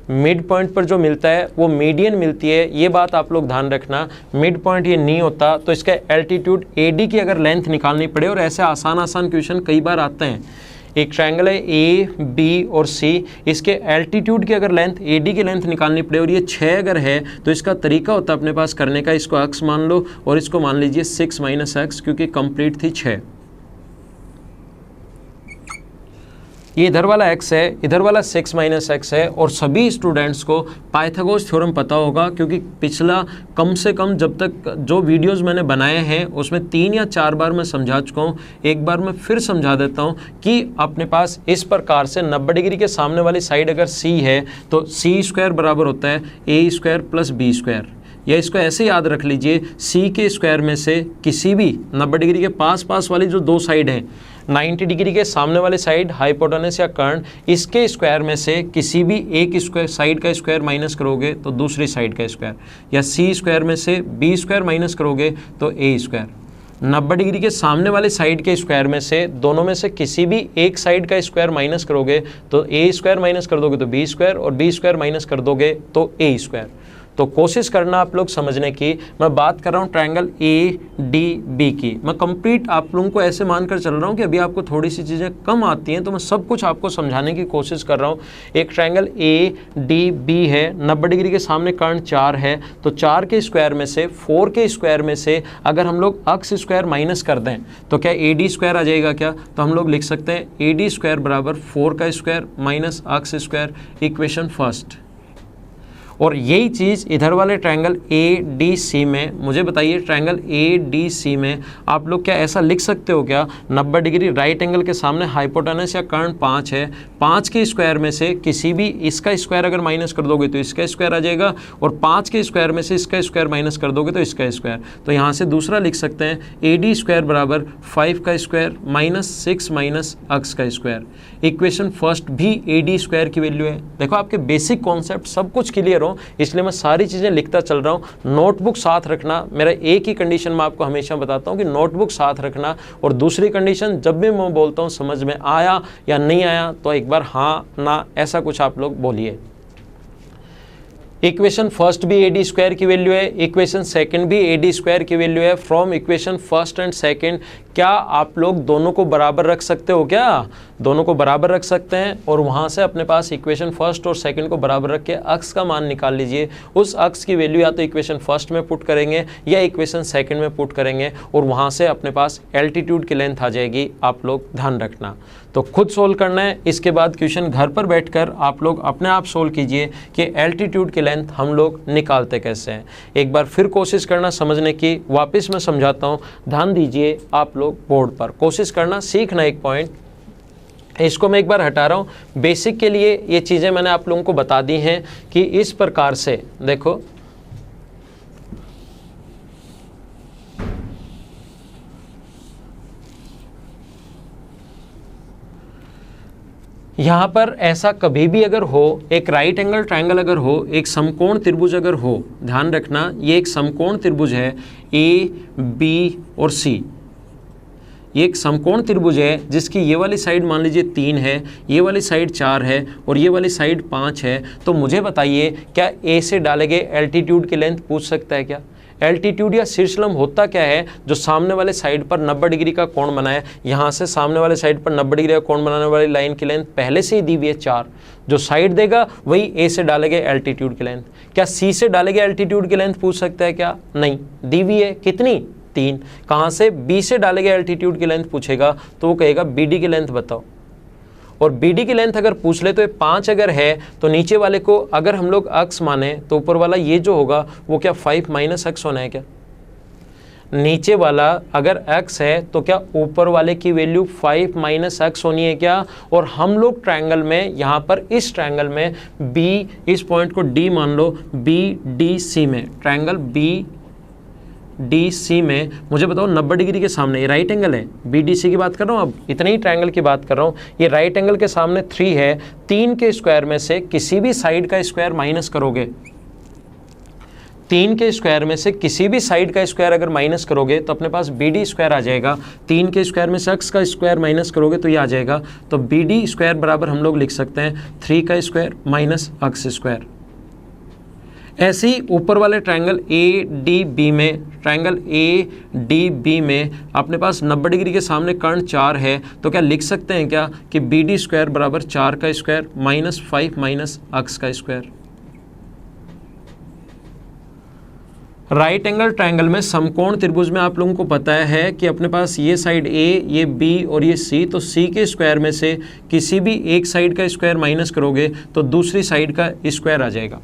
मिड पॉइंट पर जो मिलता है वो मीडियन मिलती है, ये बात आप लोग ध्यान रखना। मिड पॉइंट ये नहीं होता, तो इसका एल्टीट्यूड एडी की अगर लेंथ निकालनी पड़े, और ऐसे आसान क्वेश्चन कई बार आते हैं। एक ट्रायंगल है ए, बी और सी, इसके एल्टीट्यूड की अगर लेंथ एडी की लेंथ निकालनी पड़े और ये 6 अगर है, तो इसका तरीका होता है अपने पास करने का, इसको अक्स मान लो और इसको मान लीजिए 6 माइनस एक्स, क्योंकि कंप्लीट थी 6। ये इधर वाला x है, इधर वाला 6 माइनस एक्स है। और सभी स्टूडेंट्स को पाइथागोरस थ्योरम पता होगा, क्योंकि पिछला कम से कम जब तक जो वीडियोस मैंने बनाए हैं उसमें 3 या 4 बार मैं समझा चुका हूँ। एक बार मैं फिर समझा देता हूँ कि अपने पास इस प्रकार से 90 डिग्री के सामने वाली साइड अगर c है तो c स्क्वायर बराबर होता है a square plus b square, या इसको ऐसे याद रख लीजिए, c के स्क्वायर में से किसी भी 90 डिग्री के पास वाली जो दो साइड हैं, 90 डिग्री के सामने वाले साइड हाइपोटेनस या कर्ण, इसके स्क्वायर में से किसी भी एक स्क्वायर साइड का स्क्वायर माइनस करोगे तो दूसरी साइड का स्क्वायर, या सी स्क्वायर में से बी स्क्वायर माइनस करोगे तो ए स्क्वायर। 90 डिग्री के सामने वाले साइड के स्क्वायर में से दोनों में से किसी भी एक साइड का स्क्वायर माइनस करोगे तो ए स्क्वायर माइनस कर दोगे तो बी स्क्वायर, और बी स्क्वायर माइनस कर दोगे तो ए स्क्वायर। तो कोशिश करना आप लोग समझने की। मैं बात कर रहा हूँ ट्रायंगल ए डी बी की। मैं कंप्लीट आप लोगों को ऐसे मानकर चल रहा हूँ कि अभी आपको थोड़ी सी चीज़ें कम आती हैं, तो मैं सब कुछ आपको समझाने की कोशिश कर रहा हूँ। एक ट्रायंगल ए डी बी है, 90 डिग्री के सामने कर्ण 4 है, तो 4 के स्क्वायर में से 4 के स्क्वायर में से अगर हम लोग अक्स स्क्वायर माइनस कर दें तो क्या ए डी स्क्वायर आ जाएगा क्या? तो हम लोग लिख सकते हैं ए डी स्क्वायर बराबर 4 का square minus x square, equation first. और यही चीज़ इधर वाले ट्रायंगल ए डी सी में, मुझे बताइए ट्रायंगल ए डी सी में आप लोग क्या ऐसा लिख सकते हो क्या? 90 डिग्री राइट एंगल के सामने हाइपोटेनस या कर्ण 5 है, 5 के स्क्वायर में से किसी भी इसका स्क्वायर अगर माइनस कर दोगे तो इसका स्क्वायर आ जाएगा, और 5 के स्क्वायर में से इसका स्क्वायर माइनस कर दोगे तो इसका स्क्वायर। तो यहाँ से दूसरा लिख सकते हैं ए डी स्क्वायर बराबर 5 का स्क्वायर माइनस 6 माइनस अक्स का स्क्वायर। इक्वेशन फर्स्ट भी ए डी स्क्वायर की वैल्यू है। देखो आपके बेसिक कॉन्सेप्ट सब कुछ क्लियर हो, इसलिए मैं सारी चीज़ें लिखता चल रहा हूँ। नोटबुक साथ रखना, मेरा एक ही कंडीशन मैं आपको हमेशा बताता हूँ कि नोटबुक साथ रखना, और दूसरी कंडीशन जब भी मैं बोलता हूँ समझ में आया या नहीं आया तो एक बार हाँ ना ऐसा कुछ आप लोग बोलिए। इक्वेशन फर्स्ट भी ए डी स्क्वायर की वैल्यू है, इक्वेशन सेकंड भी ए डी स्क्वायर की वैल्यू है। From equation first and second क्या आप लोग दोनों को बराबर रख सकते हो क्या? दोनों को बराबर रख सकते हैं, और वहाँ से अपने पास इक्वेशन फर्स्ट और सेकंड को बराबर रख के अक्स का मान निकाल लीजिए। उस अक्स की वैल्यू या तो इक्वेशन फर्स्ट में पुट करेंगे या इक्वेशन सेकंड में पुट करेंगे, और वहाँ से अपने पास एल्टीट्यूड की लेंथ आ जाएगी। आप लोग ध्यान रखना, तो खुद सोल्व करना है। इसके बाद क्वेश्चन घर पर बैठकर आप लोग अपने आप सोल्व कीजिए कि एल्टीट्यूड की लेंथ हम लोग निकालते कैसे हैं। एक बार फिर कोशिश करना समझने की, वापस मैं समझाता हूँ, ध्यान दीजिए आप लोग बोर्ड पर, कोशिश करना सीखना। एक पॉइंट इसको मैं एक बार हटा रहा हूँ। बेसिक के लिए ये चीज़ें मैंने आप लोगों को बता दी हैं कि इस प्रकार से देखो, यहाँ पर ऐसा कभी भी अगर हो, एक राइट एंगल ट्रायंगल अगर हो, एक समकोण त्रिभुज अगर हो, ध्यान रखना ये एक समकोण त्रिभुज है ए बी और सी, ये एक समकोण त्रिभुज है जिसकी ये वाली साइड मान लीजिए 3 है, ये वाली साइड 4 है और ये वाली साइड 5 है। तो मुझे बताइए क्या ए से डाले गए एल्टीट्यूड की लेंथ पूछ सकता है क्या? एल्टीट्यूड या शीर्षलंब होता क्या है? जो सामने वाले साइड पर 90 डिग्री का कोण बनाए, यहाँ से सामने वाले साइड पर 90 डिग्री का कोण बनाने वाली लाइन की लेंथ पहले से ही दी हुई है 4। जो साइड देगा वही ए से डाले गए एल्टीट्यूड की लेंथ। क्या सी से डाले गए एल्टीट्यूड की लेंथ पूछ सकता है क्या? नहीं, दी हुई है कितनी? 3। कहाँ से? बी से डाले गए एल्टीट्यूड की लेंथ पूछेगा तो वो कहेगा बी डी की लेंथ बताओ। और बी डी की लेंथ अगर पूछ ले तो ये 5 अगर है तो नीचे वाले को अगर हम लोग अक्स माने तो ऊपर वाला ये जो होगा वो क्या 5 माइनस अक्स होना है क्या? नीचे वाला अगर x है तो क्या ऊपर वाले की वैल्यू 5 माइनस एक्स होनी है क्या? और हम लोग ट्रायंगल में यहाँ पर इस ट्रायंगल में b, इस पॉइंट को d मान लो, BDC में, ट्रायंगल BDC में मुझे बताओ 90 डिग्री के सामने ये राइट एंगल है, BDC की बात कर रहा हूँ, अब इतने ही ट्रायंगल की बात कर रहा हूँ। ये राइट एंगल के सामने 3 है, 3 के स्क्वायर में से किसी भी साइड का स्क्वायर माइनस करोगे, 3 के स्क्वायर में से किसी भी साइड का स्क्वायर अगर माइनस करोगे तो अपने पास BD स्क्वायर आ जाएगा। 3 के स्क्वायर में से अक्स का स्क्वायर माइनस करोगे तो ये आ जाएगा। तो BD स्क्वायर बराबर हम लोग लिख सकते हैं 3 का स्क्वायर माइनस अक्स स्क्वायर। ऐसे ही ऊपर वाले ट्रायंगल ADB में, ट्रायंगल ADB में अपने पास 90 डिग्री के सामने कर्ण 4 है तो क्या लिख सकते हैं क्या कि BD स्क्वायर बराबर 4 का स्क्वायर माइनस 5 माइनस अक्स का स्क्वायर। राइट एंगल ट्रायंगल में समकोण त्रिभुज में आप लोगों को पता है कि अपने पास ये साइड A, ये B और ये C, तो C के स्क्वायर में से किसी भी एक साइड का स्क्वायर माइनस करोगे तो दूसरी साइड का स्क्वायर आ जाएगा।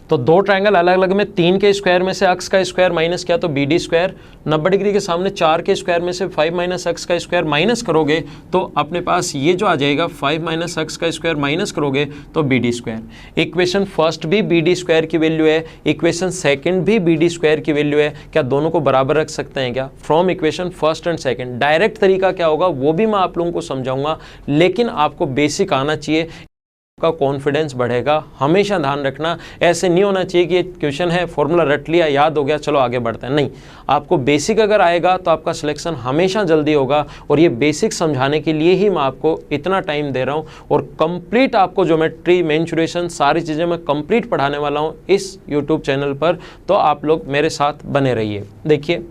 तो दो ट्रायंगल अलग अलग में 3 के स्क्वायर में से अक्स का स्क्वायर माइनस किया तो BD स्क्वायर, 90 डिग्री के सामने 4 के स्क्वायर में से 5 माइनस अक्स का स्क्वायर माइनस करोगे तो अपने पास ये जो आ जाएगा 5 माइनस अक्स का स्क्वायर माइनस करोगे तो BD स्क्वायर। इक्वेशन फर्स्ट भी BD स्क्वायर की वैल्यू है, इक्वेशन सेकंड भी BD स्क्वायर की वैल्यू है। क्या दोनों को बराबर रख सकते हैं क्या? From equation first and second. Direct तरीका क्या होगा वो भी मैं आप लोगों को समझाऊंगा, लेकिन आपको बेसिक आना चाहिए, का कॉन्फिडेंस बढ़ेगा। हमेशा ध्यान रखना, ऐसे नहीं होना चाहिए कि ये क्वेश्चन है फॉर्मूला रट लिया, याद हो गया, चलो आगे बढ़ते हैं। नहीं, आपको बेसिक अगर आएगा तो आपका सिलेक्शन हमेशा जल्दी होगा। और ये बेसिक समझाने के लिए ही मैं आपको इतना टाइम दे रहा हूँ और कंप्लीट आपको ज्योमेट्री, मेंसुरेशन, सारी चीज़ें मैं कंप्लीट पढ़ाने वाला हूँ इस यूट्यूब चैनल पर। तो आप लोग मेरे साथ बने रहिए। देखिए,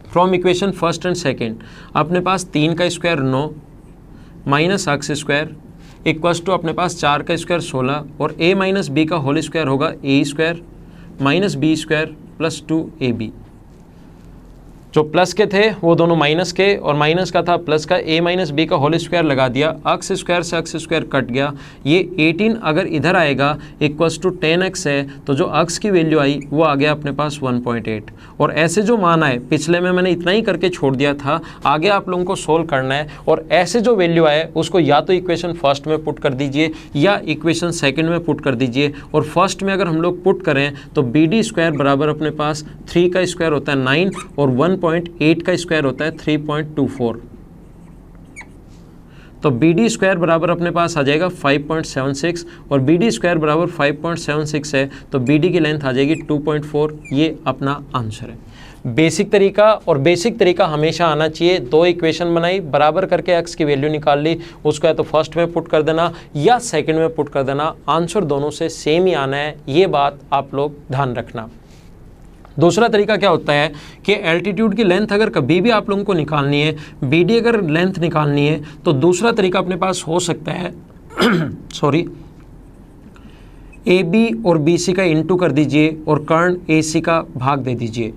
from equation first and second अपने पास 3 का square 9 minus x square equals to अपने पास 4 का स्क्वायर 16 और a माइनस बी का होल स्क्वायर होगा a square minus b square plus 2ab। जो प्लस के थे वो दोनों माइनस के, और माइनस का था प्लस का, a माइनस बी का होल स्क्वायर लगा दिया, अक्स स्क्वायर से अक्स स्क्वायर कट गया। ये 18 अगर इधर आएगा इक्वल्स टू 10x है तो जो अक्स की वैल्यू आई वो आ गया अपने पास 1.8। और ऐसे जो मान आए, पिछले में मैंने इतना ही करके छोड़ दिया था, आगे आप लोगों को सोल्व करना है। और ऐसे जो वैल्यू आए उसको या तो इक्वेशन फर्स्ट में पुट कर दीजिए या इक्वेशन सेकेंड में पुट कर दीजिए। और फर्स्ट में अगर हम लोग पुट करें तो BD स्क्वायर बराबर अपने पास 3 का स्क्वायर होता है 9 और 1.8 का स्क्वायर होता है 3.24। तो BD स्क्वायर बराबर अपने पास आ जाएगा 5.76 और BD स्क्वायर बराबर 5.76 है तो BD की लेंथ आ जाएगी 2.4। ये अपना आंसर है। बेसिक तरीका, और बेसिक तरीका हमेशा आना चाहिए। दो इक्वेशन बनाई, बराबर करके एक्स की वैल्यू निकाल ली, उसको या तो फर्स्ट में पुट कर देना या सेकंड में पुट कर देना, आंसर दोनों से सेम ही आना है। ये बात आप लोग ध्यान रखना। दूसरा तरीका क्या होता है कि एल्टीट्यूड की लेंथ अगर कभी भी आप लोगों को निकालनी है, BD अगर लेंथ निकालनी है तो दूसरा तरीका अपने पास हो सकता है सॉरी, AB और BC का इंटू कर दीजिए और कर्ण AC का भाग दे दीजिए।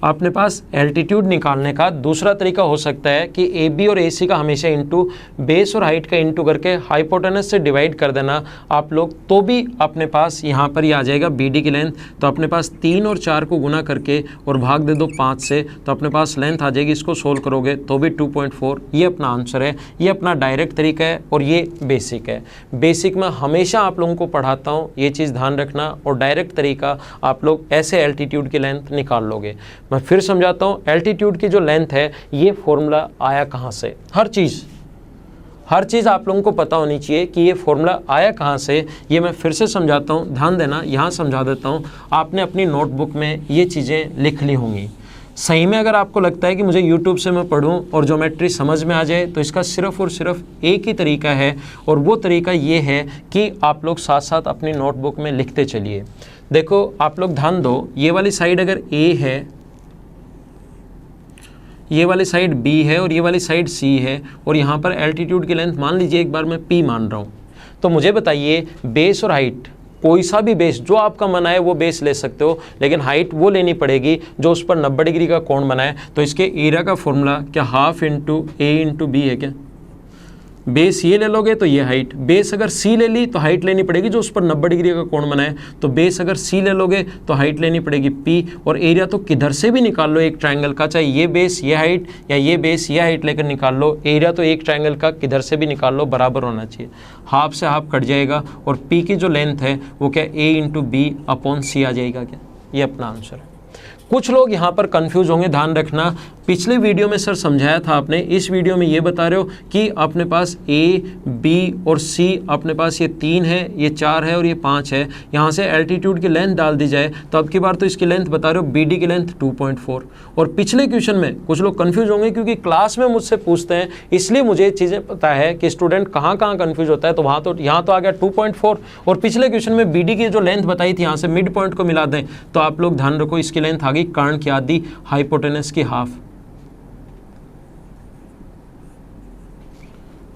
अपने पास एल्टीट्यूड निकालने का दूसरा तरीका हो सकता है कि AB और AC का हमेशा इंटू, बेस और हाइट का इंटू करके हाइपोटेनस से डिवाइड कर देना आप लोग, तो भी अपने पास यहाँ पर ही आ जाएगा BD की लेंथ। तो अपने पास 3 और 4 को गुना करके और भाग दे दो 5 से तो अपने पास लेंथ आ जाएगी। इसको सोल्व करोगे तो भी 2.4। ये अपना आंसर है। ये अपना डायरेक्ट तरीका है और ये बेसिक है। बेसिक में हमेशा आप लोगों को पढ़ाता हूँ, ये चीज़ ध्यान रखना। और डायरेक्ट तरीका आप लोग ऐसे एल्टीट्यूड की लेंथ निकाल लोगे। मैं फिर समझाता हूँ, एल्टीट्यूड की जो लेंथ है ये फॉर्मूला आया कहाँ से। हर चीज़ आप लोगों को पता होनी चाहिए कि ये फॉर्मूला आया कहाँ से। ये मैं फिर से समझाता हूँ, ध्यान देना, यहाँ समझा देता हूँ। आपने अपनी नोटबुक में ये चीज़ें लिख ली होंगी। सही में अगर आपको लगता है कि मुझे YouTube से मैं पढूं और ज्योमेट्री समझ में आ जाए, तो इसका सिर्फ और सिर्फ एक ही तरीका है, और वो तरीका ये है कि आप लोग साथ साथ अपनी नोटबुक में लिखते चलिए। देखो आप लोग ध्यान दो, ये वाली साइड अगर A है, ये वाली साइड B है और ये वाली साइड C है, और यहाँ पर एल्टीट्यूड की लेंथ मान लीजिए एक बार मैं P मान रहा हूँ, तो मुझे बताइए बेस और हाइट, कोई सा भी बेस जो आपका मन आए वो बेस ले सकते हो, लेकिन हाइट वो लेनी पड़ेगी जो उस पर 90 डिग्री का कोण बनाए। तो इसके एरिया का फॉर्मूला क्या half into A into B है क्या? बेस ये ले लोगे तो ये हाइट, बेस अगर C ले ली तो हाइट लेनी पड़ेगी जो उस पर 90 डिग्री का कोण बनाए, तो बेस अगर C ले लोगे तो हाइट लेनी पड़ेगी P, और एरिया तो किधर से भी निकाल लो एक ट्रायंगल का, चाहे ये बेस ये हाइट या ये बेस ये हाइट लेकर निकाल लो, एरिया तो एक ट्रायंगल का किधर से भी निकाल लो बराबर होना चाहिए। हाफ से हाफ कट जाएगा और P की जो लेंथ है वो क्या A into B upon C आ जाएगा क्या? ये अपना आंसर है। कुछ लोग यहाँ पर कंफ्यूज होंगे, ध्यान रखना, पिछले वीडियो में सर समझाया था आपने, इस वीडियो में ये बता रहे हो कि अपने पास A, B और C, अपने पास ये 3 है, ये 4 है और ये 5 है, यहाँ से एल्टीट्यूड की लेंथ डाल दी जाए तो अब की बार तो इसकी लेंथ बता रहे हो BD की लेंथ 2.4। और पिछले क्वेश्चन में कुछ लोग कंफ्यूज होंगे क्योंकि क्लास में मुझसे पूछते हैं, इसलिए मुझे चीज़ें पता है कि स्टूडेंट कहाँ कहाँ कन्फ्यूज होता है, तो वहाँ तो यहाँ तो आ गया 2.4, और पिछले क्वेश्चन में BD की जो लेंथ बताई थी यहाँ से मिड पॉइंट को मिला दें तो आप लोग ध्यान रखो इसकी लेंथ आ गई कर्ण की आधी, हाइपोटेनस की हाफ,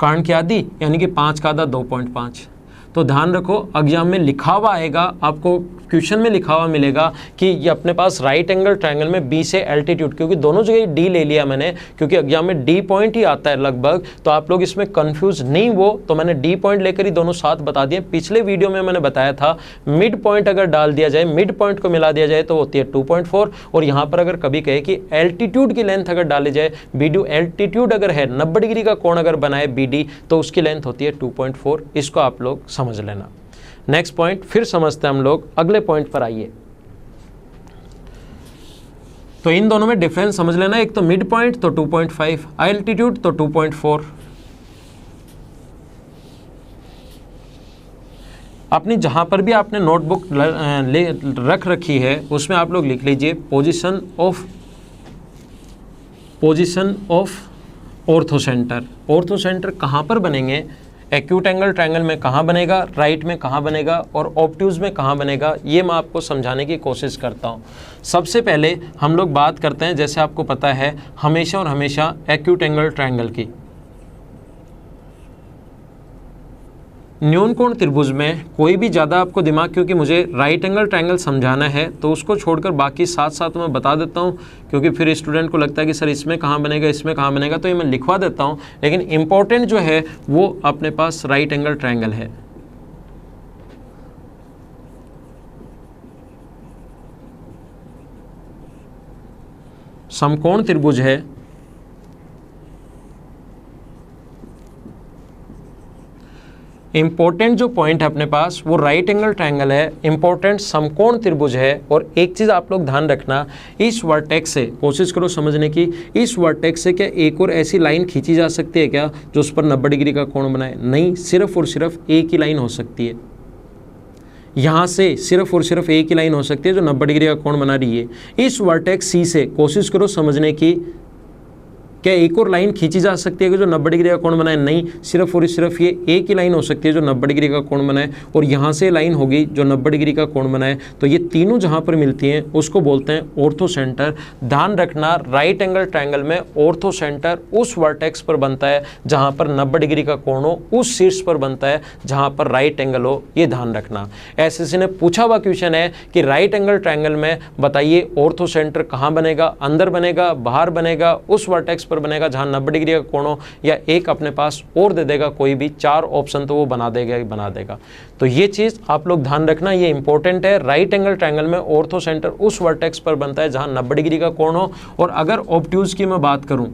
कर्ण की आधी यानी कि 5 का आधा 2.5। तो ध्यान रखो एग्जाम में लिखा हुआ आएगा, आपको क्वेश्चन में लिखा हुआ मिलेगा कि ये अपने पास राइट एंगल ट्रायंगल में B से एल्टीट्यूड, क्योंकि दोनों जगह D ले लिया मैंने, क्योंकि एग्जाम में D पॉइंट ही आता है लगभग, तो आप लोग इसमें कंफ्यूज नहीं हो, तो मैंने D पॉइंट लेकर ही दोनों साथ बता दिए। पिछले वीडियो में मैंने बताया था मिड पॉइंट अगर डाल दिया जाए, मिड पॉइंट को मिला दिया जाए तो होती है 2.4, और यहाँ पर अगर कभी कहे कि एल्टीट्यूड की लेंथ अगर डाली जाए, BD एल्टीट्यूड अगर है 90 डिग्री का कोण अगर बनाए BD तो उसकी लेंथ होती है 2.4। इसको आप लोग समझ लेना। नेक्स्ट पॉइंट फिर समझते हैं हम लोग, अगले पॉइंट पर आइए। तो इन दोनों में डिफरेंस समझ लेना, एक तो मिड पॉइंट तो 2.5, एल्टीट्यूड तो 2.4। अपनी जहां पर भी आपने नोटबुक रख रखी है उसमें आप लोग लिख लीजिए position of ortho centre. Ortho centre कहाँ पर बनेंगे, एक्यूट एंगल ट्रायंगल में कहाँ बनेगा, राइट में कहाँ बनेगा और ऑब्ट्यूज में कहाँ बनेगा, ये मैं आपको समझाने की कोशिश करता हूँ। सबसे पहले हम लोग बात करते हैं, जैसे आपको पता है हमेशा और हमेशा एक्यूट एंगल ट्रायंगल की। न्यून कोण त्रिभुज में कोई भी ज़्यादा आपको दिमाग, क्योंकि मुझे राइट एंगल ट्रायंगल समझाना है तो उसको छोड़कर बाकी साथ साथ मैं बता देता हूँ, क्योंकि फिर स्टूडेंट को लगता है कि सर इसमें कहाँ बनेगा इसमें कहाँ बनेगा, तो ये मैं लिखवा देता हूँ, लेकिन इम्पोर्टेंट जो है वो अपने पास राइट एंगल ट्रायंगल है। समकोण त्रिभुज है, इंपॉर्टेंट जो पॉइंट है अपने पास वो राइट एंगल ट्रायंगल है, इंपॉर्टेंट समकोण त्रिभुज है। और एक चीज़ आप लोग ध्यान रखना, इस वर्टेक्स से कोशिश करो समझने की, इस वर्टेक्स से क्या एक और ऐसी लाइन खींची जा सकती है क्या जो उस पर 90 डिग्री का कोण बनाए? नहीं, सिर्फ और सिर्फ एक ही लाइन हो सकती है। यहाँ से सिर्फ और सिर्फ एक ही लाइन हो सकती है जो 90 डिग्री का कोण बना रही है। इस वर्टेक्स सी से कोशिश करो समझने की, क्या एक और लाइन खींची जा सकती है कि जो 90 डिग्री का कोण बनाए? नहीं, सिर्फ और सिर्फ ये एक ही लाइन हो सकती है जो 90 डिग्री का कोण बनाए, और यहाँ से लाइन होगी जो 90 डिग्री का कोण बनाए। तो ये तीनों जहाँ पर मिलती हैं उसको बोलते हैं ऑर्थो सेंटर। ध्यान रखना, राइट एंगल ट्रायंगल में ऑर्थो सेंटर उस वर्टेक्स पर बनता है जहाँ पर 90 डिग्री का कोण हो, उस शीर्ष पर बनता है जहाँ पर राइट एंगल हो। ये ध्यान रखना। एसएससी ने पूछा हुआ क्वेश्चन है कि राइट एंगल ट्रायंगल में बताइए ऑर्थो सेंटर कहाँ बनेगा, अंदर बनेगा, बाहर बनेगा, उस वर्टेक्स बनेगा जहां 90 डिग्री का कोण हो, या एक अपने पास और दे देगा कोई भी, 4 ऑप्शन तो वो बना देगा। तो ये चीज आप लोग ध्यान रखना, ये इंपॉर्टेंट है। राइट एंगल ट्रायंगल में ऑर्थो सेंटर उस वर्टेक्स पर बनता है जहां 90 डिग्री का कोण हो। और अगर ऑब्ट्यूज की मैं बात करूं,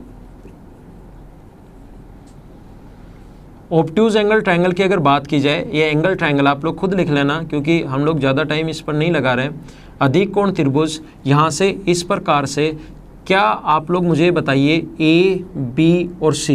ऑब्ट्यूज एंगल ट्रायंगल की अगर बात की जाए, ये एंगल ट्रायंगल आप लोग खुद लिख लेना क्योंकि हम लोग ज़्यादा टाइम इस पर नहीं लगा रहे। अधिक कोण त्रिभुज, यहाँ से इस प्रकार से क्या आप लोग मुझे बताइए A, B और C,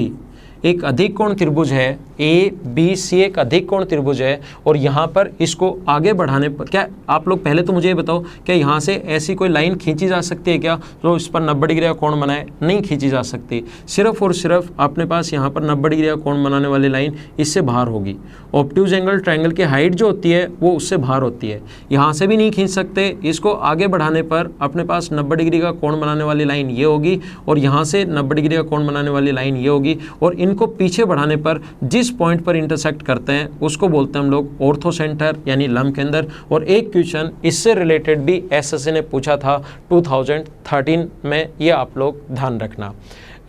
एक अधिक कोण त्रिभुज है, ए बी सी एक अधिक कोण त्रिभुज है, और यहाँ पर इसको आगे बढ़ाने पर क्या आप लोग पहले तो मुझे ये बताओ, क्या यहाँ से ऐसी कोई लाइन खींची जा सकती है क्या जो इस पर 90 डिग्री का कोण बनाए? नहीं खींची जा सकती। सिर्फ और सिर्फ अपने पास यहाँ पर 90 डिग्री का कोण बनाने वाली लाइन इससे बाहर होगी। ऑब्ट्यूज एंगल ट्रायंगल की हाइट जो होती है वो उससे बाहर होती है। यहाँ से भी नहीं खींच सकते, इसको आगे बढ़ाने पर अपने पास 90 डिग्री का कोण बनाने वाली लाइन ये होगी, और यहाँ से 90 डिग्री का कोण बनाने वाली लाइन ये होगी, और इनको पीछे बढ़ाने पर जिस पॉइंट पर इंटरसेक्ट करते हैं उसको बोलते हैं हम लोग ऑर्थो सेंटर यानी लंब केंद्र। और एक क्वेश्चन इससे रिलेटेड भी एसएससी ने पूछा था 2013 में, ये आप लोग ध्यान रखना।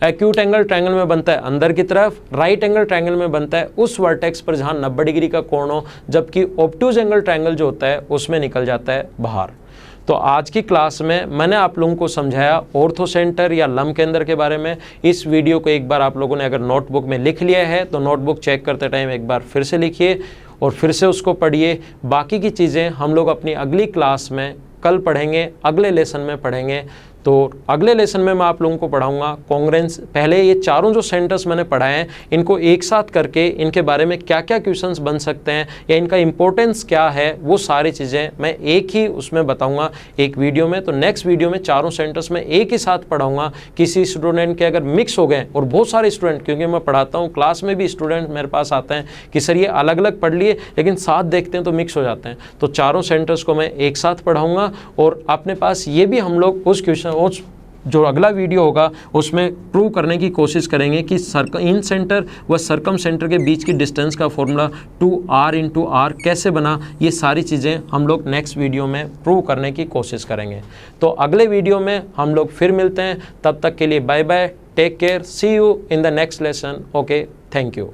एक्यूट एंगल ट्रायंगल में बनता है अंदर की तरफ, राइट एंगल ट्रायंगल में बनता है उस वर्टेक्स पर जहां 90 डिग्री का कोण हो, जबकि ऑब्ट्यूज एंगल ट्रायंगल जो होता है उसमें निकल जाता है बाहर। तो आज की क्लास में मैंने आप लोगों को समझाया ऑर्थो सेंटर या लंब केंद्र के बारे में। इस वीडियो को एक बार आप लोगों ने अगर नोटबुक में लिख लिया है तो नोटबुक चेक करते टाइम एक बार फिर से लिखिए और फिर से उसको पढ़िए। बाकी की चीज़ें हम लोग अपनी अगली क्लास में कल पढ़ेंगे, अगले लेसन में पढ़ेंगे। तो अगले लेसन में मैं आप लोगों को पढ़ाऊंगा कॉन्ग्रेंस। पहले ये चारों जो सेंटर्स मैंने पढ़ाए हैं इनको एक साथ करके इनके बारे में क्या क्या क्वेश्चंस बन सकते हैं या इनका इंपॉर्टेंस क्या है, वो सारी चीज़ें मैं एक ही उसमें बताऊंगा एक वीडियो में। तो नेक्स्ट वीडियो में चारों सेंटर्स में एक ही साथ पढ़ाऊंगा। किसी स्टूडेंट के अगर मिक्स हो गए, और बहुत सारे स्टूडेंट, क्योंकि मैं पढ़ाता हूँ क्लास में भी स्टूडेंट मेरे पास आते हैं कि सर ये अलग अलग पढ़ लिए लेकिन साथ देखते हैं तो मिक्स हो जाते हैं, तो चारों सेंटर्स को मैं एक साथ पढ़ाऊँगा। और अपने पास ये भी हम लोग उस क्वेश्चन जो अगला वीडियो होगा उसमें प्रूव करने की कोशिश करेंगे कि इन सेंटर व सर्कम सेंटर के बीच की डिस्टेंस का फॉर्मूला 2r/r कैसे बना। ये सारी चीज़ें हम लोग नेक्स्ट वीडियो में प्रूव करने की कोशिश करेंगे। तो अगले वीडियो में हम लोग फिर मिलते हैं, तब तक के लिए bye bye, take care, see you in the next lesson. Okay, thank you.